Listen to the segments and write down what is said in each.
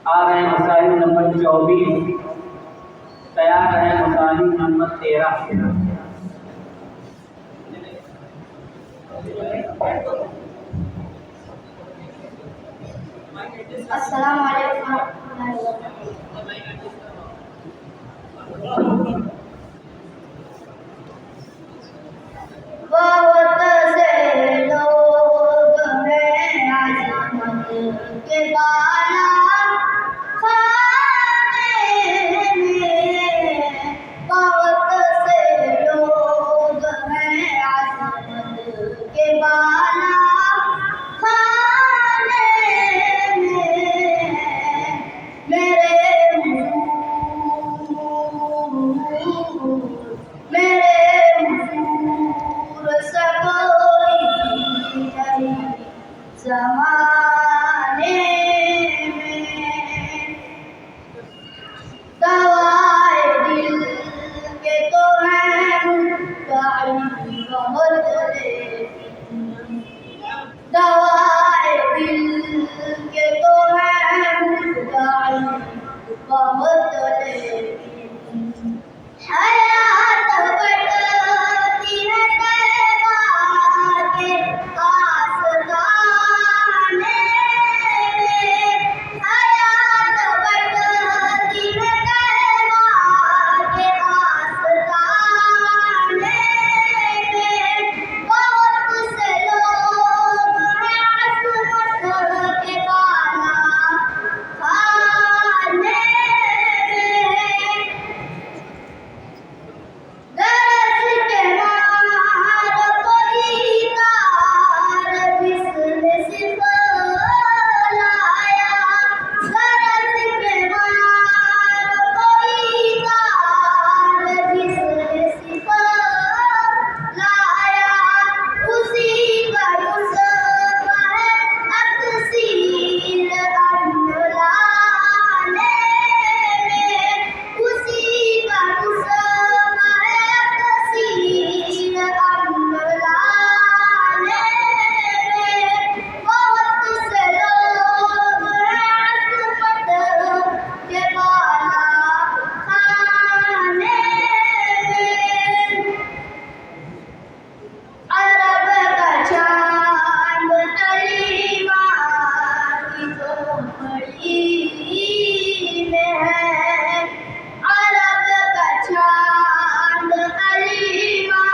आ रहे हैं मसाइल नंबर 24, तैयार है मसाइल नंबर 13। अस्सलाम वालेकुम रहमतुल्लाहि व बरकातहू। बहुत से लोग हैं अजमत के बाला खाने में, बहुत से लोग हैं अजमत के बाला खाने में। मेरे हुजूर सा कोई नहीं ज़माने में। दवाए दिल के तो हैं मुद्दाई बहुत, लेकिन दवाए दिल के तो हैं मुद्दाई बहुत, लेकिन हयात बढ़ती है तैबा के आस्ताने में। हयात बढ़ती है तैबा के आस्ताने में। बहुत से लोग हैं अज़मत के बाला खाने में। गरज के मार कोई तार जिसने सिखलाया, गरज के मार कोई तार जिसने सिखलाया, उसी का नुस्खा है तकसीर अमलाने में। उसी का नुस्खा तकसीर अमलाने में। बहुत से लोग हैं अज़मत के बाला खाने में। अरब का चांद हलीमा की झोपड़ी में है। अरब का चांद हलीमा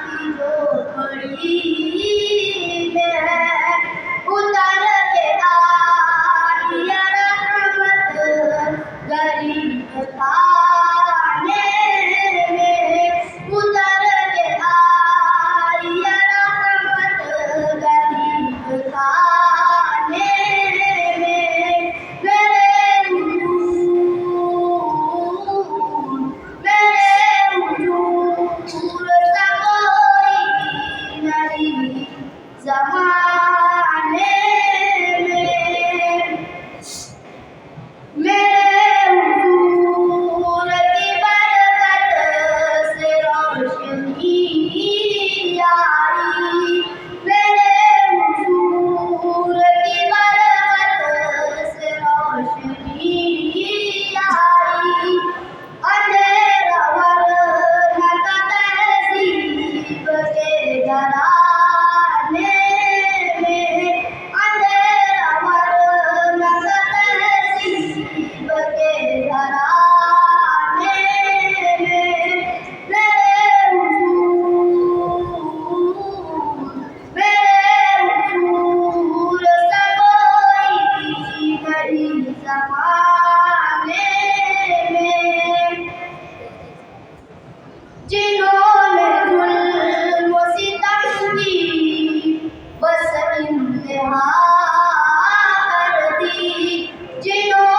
की झोपड़ी में है। उतर के आई रहमत गरीब खाने में। उतर के आई रहमत गरीब खाने में। मेरे हुजूर सा कोई नहीं ज़माने में। मेरे हुजूर की बरकत से रोशनी आई। मेरे हुजूर की बरकत से रोशनी आई। अंधेरा वरना था तहज़ीब के घराने में। अंधेरा वरना था तहज़ीब के घराने में। मेरे हुजूर सा कोई नहीं ज़माने में। जिन्होंने जुल्म सितम की बस इंतहा कर दी, जिन्होंने